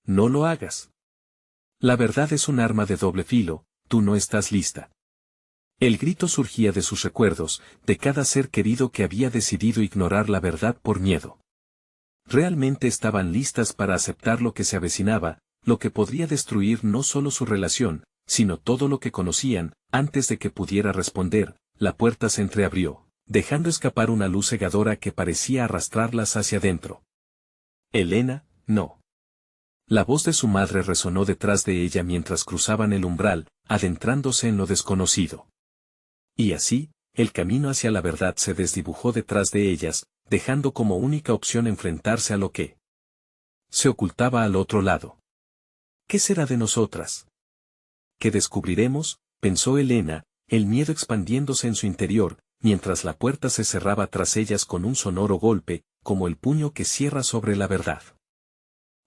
No lo hagas. La verdad es un arma de doble filo, tú no estás lista. El grito surgía de sus recuerdos, de cada ser querido que había decidido ignorar la verdad por miedo. Realmente estaban listas para aceptar lo que se avecinaba, lo que podría destruir no solo su relación, sino todo lo que conocían. Antes de que pudiera responder, la puerta se entreabrió, dejando escapar una luz cegadora que parecía arrastrarlas hacia adentro. Elena, no. La voz de su madre resonó detrás de ella mientras cruzaban el umbral, adentrándose en lo desconocido. Y así, el camino hacia la verdad se desdibujó detrás de ellas, dejando como única opción enfrentarse a lo que se ocultaba al otro lado. ¿Qué será de nosotras? ¿Qué descubriremos?, pensó Elena, el miedo expandiéndose en su interior, mientras la puerta se cerraba tras ellas con un sonoro golpe, como el puño que cierra sobre la verdad.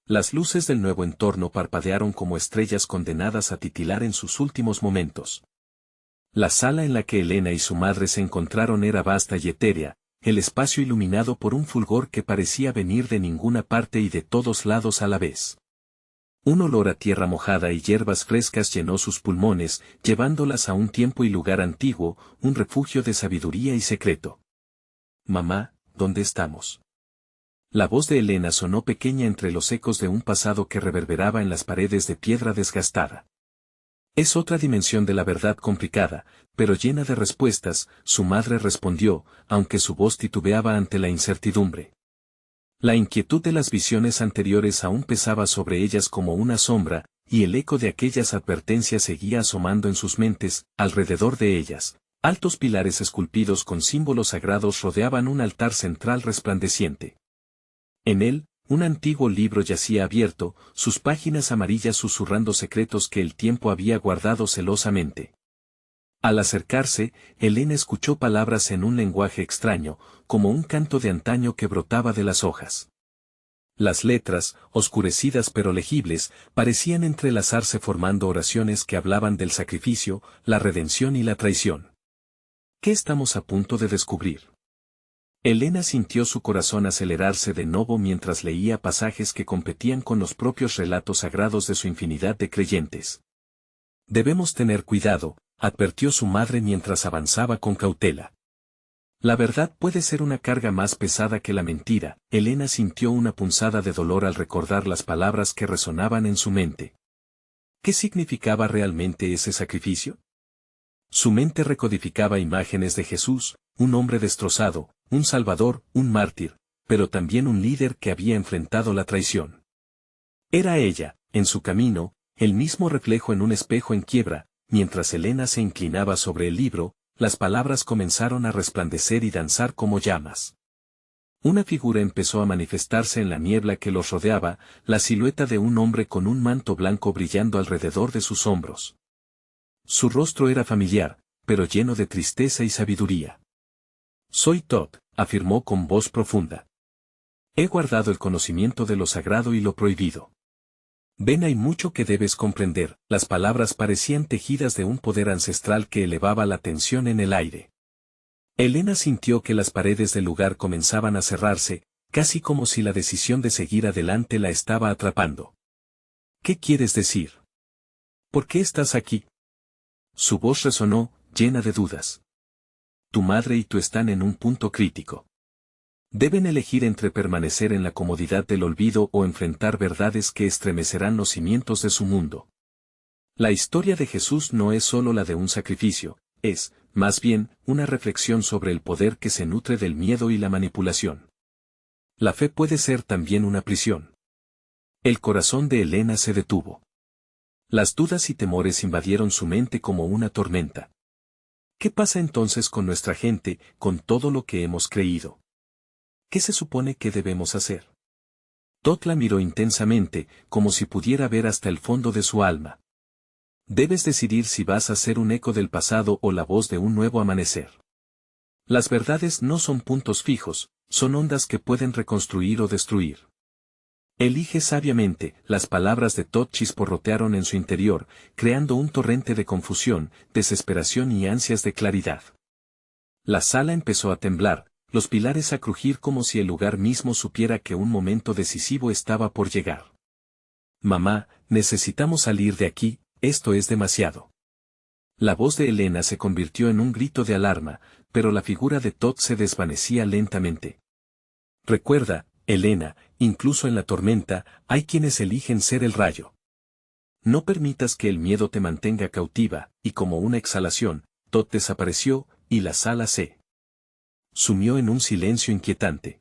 Las luces del nuevo entorno parpadearon como estrellas condenadas a titilar en sus últimos momentos. La sala en la que Elena y su madre se encontraron era vasta y etérea, el espacio iluminado por un fulgor que parecía venir de ninguna parte y de todos lados a la vez. Un olor a tierra mojada y hierbas frescas llenó sus pulmones, llevándolas a un tiempo y lugar antiguo, un refugio de sabiduría y secreto. Mamá, ¿dónde estamos? La voz de Elena sonó pequeña entre los ecos de un pasado que reverberaba en las paredes de piedra desgastada. Es otra dimensión de la verdad complicada, pero llena de respuestas, su madre respondió, aunque su voz titubeaba ante la incertidumbre. La inquietud de las visiones anteriores aún pesaba sobre ellas como una sombra, y el eco de aquellas advertencias seguía asomando en sus mentes. Alrededor de ellas, altos pilares esculpidos con símbolos sagrados rodeaban un altar central resplandeciente. En él, un antiguo libro yacía abierto, sus páginas amarillas susurrando secretos que el tiempo había guardado celosamente. Al acercarse, Elena escuchó palabras en un lenguaje extraño, como un canto de antaño que brotaba de las hojas. Las letras, oscurecidas pero legibles, parecían entrelazarse formando oraciones que hablaban del sacrificio, la redención y la traición. ¿Qué estamos a punto de descubrir? Elena sintió su corazón acelerarse de nuevo mientras leía pasajes que competían con los propios relatos sagrados de su infinidad de creyentes. Debemos tener cuidado, advirtió su madre mientras avanzaba con cautela. La verdad puede ser una carga más pesada que la mentira. Elena sintió una punzada de dolor al recordar las palabras que resonaban en su mente. ¿Qué significaba realmente ese sacrificio? Su mente recodificaba imágenes de Jesús, un hombre destrozado, un salvador, un mártir, pero también un líder que había enfrentado la traición. Era ella, en su camino, el mismo reflejo en un espejo en quiebra. Mientras Elena se inclinaba sobre el libro, las palabras comenzaron a resplandecer y danzar como llamas. Una figura empezó a manifestarse en la niebla que los rodeaba, la silueta de un hombre con un manto blanco brillando alrededor de sus hombros. Su rostro era familiar, pero lleno de tristeza y sabiduría. «Soy Todd», afirmó con voz profunda. «He guardado el conocimiento de lo sagrado y lo prohibido. Ven, hay mucho que debes comprender». Las palabras parecían tejidas de un poder ancestral que elevaba la tensión en el aire. Elena sintió que las paredes del lugar comenzaban a cerrarse, casi como si la decisión de seguir adelante la estaba atrapando. «¿Qué quieres decir? ¿Por qué estás aquí?» Su voz resonó, llena de dudas. «Tu madre y tú están en un punto crítico. Deben elegir entre permanecer en la comodidad del olvido o enfrentar verdades que estremecerán los cimientos de su mundo. La historia de Jesús no es solo la de un sacrificio, es, más bien, una reflexión sobre el poder que se nutre del miedo y la manipulación. La fe puede ser también una prisión». El corazón de Elena se detuvo. Las dudas y temores invadieron su mente como una tormenta. ¿Qué pasa entonces con nuestra gente, con todo lo que hemos creído? ¿Qué se supone que debemos hacer? Todd la miró intensamente, como si pudiera ver hasta el fondo de su alma. Debes decidir si vas a ser un eco del pasado o la voz de un nuevo amanecer. Las verdades no son puntos fijos, son ondas que pueden reconstruir o destruir. Elige sabiamente. Las palabras de Todd chisporrotearon en su interior, creando un torrente de confusión, desesperación y ansias de claridad. La sala empezó a temblar, los pilares a crujir como si el lugar mismo supiera que un momento decisivo estaba por llegar. «Mamá, necesitamos salir de aquí, esto es demasiado». La voz de Elena se convirtió en un grito de alarma, pero la figura de Todd se desvanecía lentamente. «Recuerda, Elena, incluso en la tormenta, hay quienes eligen ser el rayo. No permitas que el miedo te mantenga cautiva», y como una exhalación, Todd desapareció, y la sala se sumió en un silencio inquietante.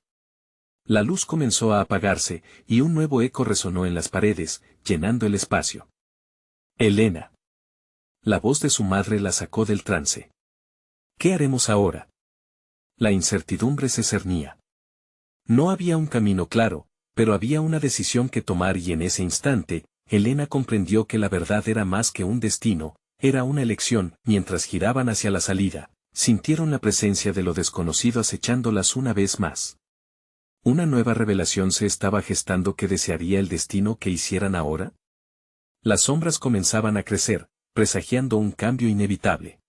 La luz comenzó a apagarse, y un nuevo eco resonó en las paredes, llenando el espacio. «Elena». La voz de su madre la sacó del trance. «¿Qué haremos ahora?». La incertidumbre se cernía. No había un camino claro, pero había una decisión que tomar y en ese instante, Elena comprendió que la verdad era más que un destino, era una elección. Mientras giraban hacia la salida, sintieron la presencia de lo desconocido acechándolas una vez más. ¿Una nueva revelación se estaba gestando que desearía el destino que hicieran ahora? Las sombras comenzaban a crecer, presagiando un cambio inevitable.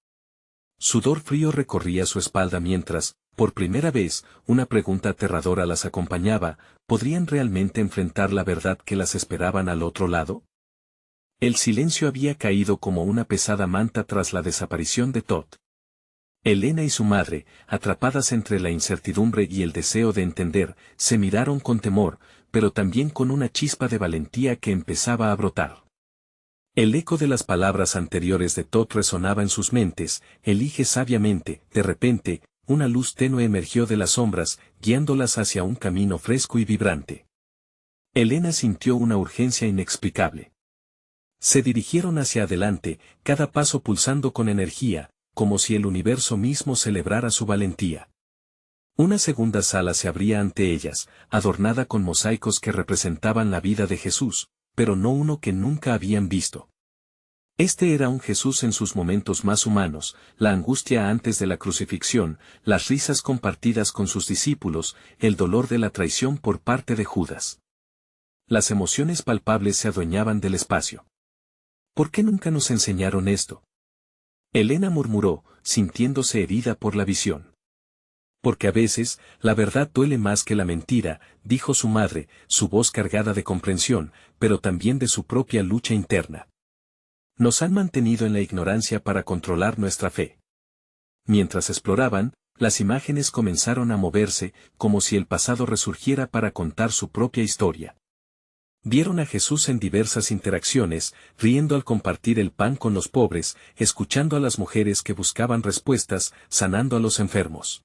Sudor frío recorría su espalda mientras, por primera vez, una pregunta aterradora las acompañaba: ¿podrían realmente enfrentar la verdad que las esperaban al otro lado? El silencio había caído como una pesada manta tras la desaparición de Todd. Elena y su madre, atrapadas entre la incertidumbre y el deseo de entender, se miraron con temor, pero también con una chispa de valentía que empezaba a brotar. El eco de las palabras anteriores de Todd resonaba en sus mentes: elige sabiamente. De repente, una luz tenue emergió de las sombras, guiándolas hacia un camino fresco y vibrante. Elena sintió una urgencia inexplicable. Se dirigieron hacia adelante, cada paso pulsando con energía, como si el universo mismo celebrara su valentía. Una segunda sala se abría ante ellas, adornada con mosaicos que representaban la vida de Jesús, pero no uno que nunca habían visto. Este era un Jesús en sus momentos más humanos: la angustia antes de la crucifixión, las risas compartidas con sus discípulos, el dolor de la traición por parte de Judas. Las emociones palpables se adueñaban del espacio. ¿Por qué nunca nos enseñaron esto?, Elena murmuró, sintiéndose herida por la visión. Porque a veces, la verdad duele más que la mentira, dijo su madre, su voz cargada de comprensión, pero también de su propia lucha interna. Nos han mantenido en la ignorancia para controlar nuestra fe. Mientras exploraban, las imágenes comenzaron a moverse, como si el pasado resurgiera para contar su propia historia. Vieron a Jesús en diversas interacciones, riendo al compartir el pan con los pobres, escuchando a las mujeres que buscaban respuestas, sanando a los enfermos.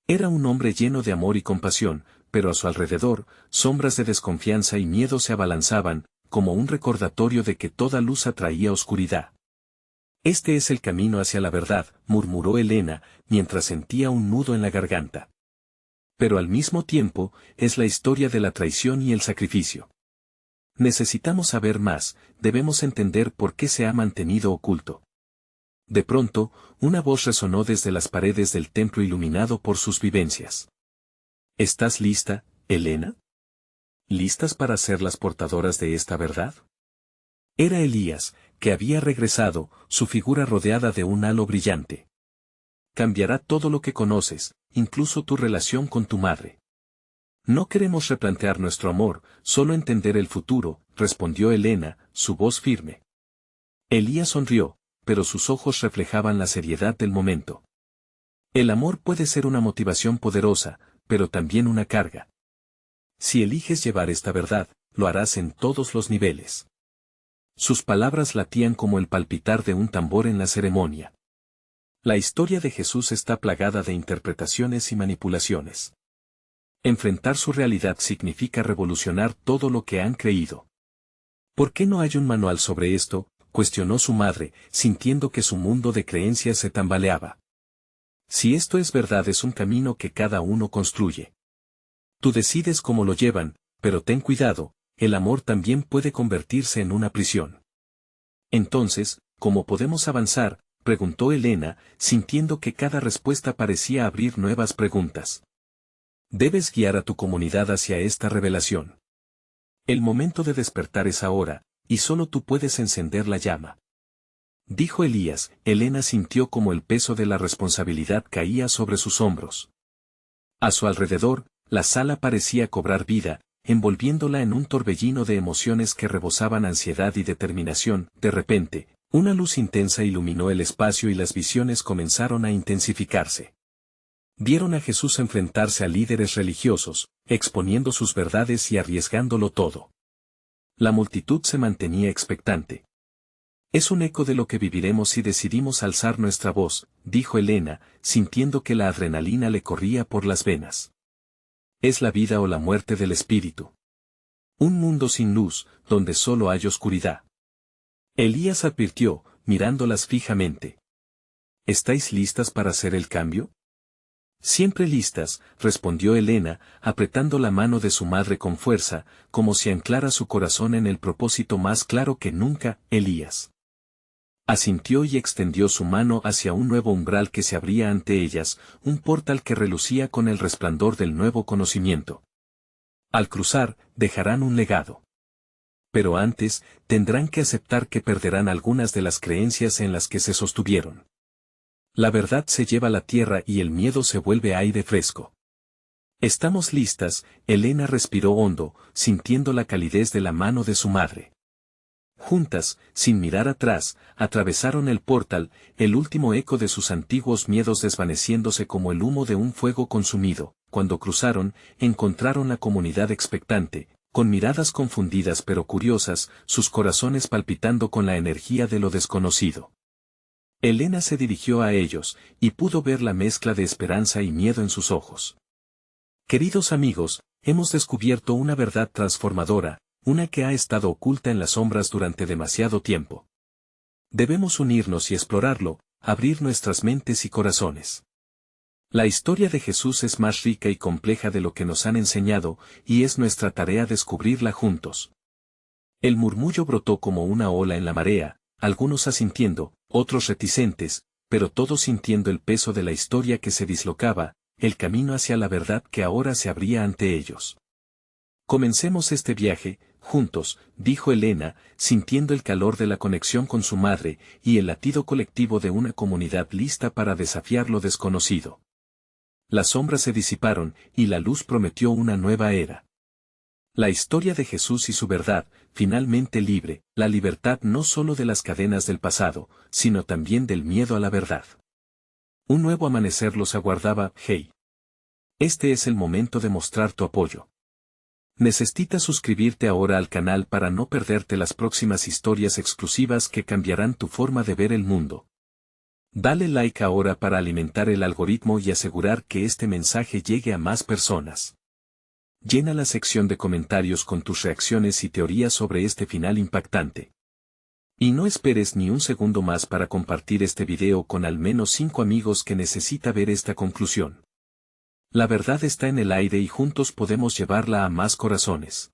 Era un hombre lleno de amor y compasión, pero a su alrededor, sombras de desconfianza y miedo se abalanzaban, como un recordatorio de que toda luz atraía oscuridad. Este es el camino hacia la verdad, murmuró Elena, mientras sentía un nudo en la garganta. Pero al mismo tiempo, es la historia de la traición y el sacrificio. Necesitamos saber más, debemos entender por qué se ha mantenido oculto. De pronto, una voz resonó desde las paredes del templo iluminado por sus vivencias. ¿Estás lista, Elena? ¿Listas para ser las portadoras de esta verdad? Era Elías, que había regresado, su figura rodeada de un halo brillante. Cambiará todo lo que conoces, incluso tu relación con tu madre. No queremos replantear nuestro amor, solo entender el futuro, respondió Elena, su voz firme. Elías sonrió, pero sus ojos reflejaban la seriedad del momento. El amor puede ser una motivación poderosa, pero también una carga. Si eliges llevar esta verdad, lo harás en todos los niveles. Sus palabras latían como el palpitar de un tambor en la ceremonia. La historia de Jesús está plagada de interpretaciones y manipulaciones. Enfrentar su realidad significa revolucionar todo lo que han creído. ¿Por qué no hay un manual sobre esto?, cuestionó su madre, sintiendo que su mundo de creencias se tambaleaba. Si esto es verdad, es un camino que cada uno construye. Tú decides cómo lo llevan, pero ten cuidado, el amor también puede convertirse en una prisión. Entonces, ¿cómo podemos avanzar?, preguntó Elena, sintiendo que cada respuesta parecía abrir nuevas preguntas. Debes guiar a tu comunidad hacia esta revelación. El momento de despertar es ahora, y solo tú puedes encender la llama. Dijo Elías. Elena sintió como el peso de la responsabilidad caía sobre sus hombros. A su alrededor, la sala parecía cobrar vida, envolviéndola en un torbellino de emociones que rebosaban ansiedad y determinación. De repente, una luz intensa iluminó el espacio y las visiones comenzaron a intensificarse. Vieron a Jesús enfrentarse a líderes religiosos, exponiendo sus verdades y arriesgándolo todo. La multitud se mantenía expectante. Es un eco de lo que viviremos si decidimos alzar nuestra voz, dijo Elena, sintiendo que la adrenalina le corría por las venas. Es la vida o la muerte del espíritu. Un mundo sin luz, donde solo hay oscuridad. Elías advirtió, mirándolas fijamente. ¿Estáis listas para hacer el cambio? Siempre listas, respondió Elena, apretando la mano de su madre con fuerza, como si anclara su corazón en el propósito más claro que nunca. Elías asintió y extendió su mano hacia un nuevo umbral que se abría ante ellas, un portal que relucía con el resplandor del nuevo conocimiento. Al cruzar, dejarán un legado. Pero antes, tendrán que aceptar que perderán algunas de las creencias en las que se sostuvieron. La verdad se lleva la tierra y el miedo se vuelve aire fresco. Estamos listas. Elena respiró hondo, sintiendo la calidez de la mano de su madre. Juntas, sin mirar atrás, atravesaron el portal, el último eco de sus antiguos miedos desvaneciéndose como el humo de un fuego consumido. Cuando cruzaron, encontraron la comunidad expectante, con miradas confundidas pero curiosas, sus corazones palpitando con la energía de lo desconocido. Elena se dirigió a ellos, y pudo ver la mezcla de esperanza y miedo en sus ojos. Queridos amigos, hemos descubierto una verdad transformadora, una que ha estado oculta en las sombras durante demasiado tiempo. Debemos unirnos y explorarlo, abrir nuestras mentes y corazones. La historia de Jesús es más rica y compleja de lo que nos han enseñado, y es nuestra tarea descubrirla juntos. El murmullo brotó como una ola en la marea, algunos asintiendo, otros reticentes, pero todos sintiendo el peso de la historia que se dislocaba, el camino hacia la verdad que ahora se abría ante ellos. Comencemos este viaje, juntos, dijo Elena, sintiendo el calor de la conexión con su madre, y el latido colectivo de una comunidad lista para desafiar lo desconocido. Las sombras se disiparon, y la luz prometió una nueva era. La historia de Jesús y su verdad, finalmente libre, la libertad no solo de las cadenas del pasado, sino también del miedo a la verdad. Un nuevo amanecer los aguardaba. Hey. Este es el momento de mostrar tu apoyo. Necesitas suscribirte ahora al canal para no perderte las próximas historias exclusivas que cambiarán tu forma de ver el mundo. Dale like ahora para alimentar el algoritmo y asegurar que este mensaje llegue a más personas. Llena la sección de comentarios con tus reacciones y teorías sobre este final impactante. Y no esperes ni un segundo más para compartir este video con al menos 5 amigos que necesita ver esta conclusión. La verdad está en el aire y juntos podemos llevarla a más corazones.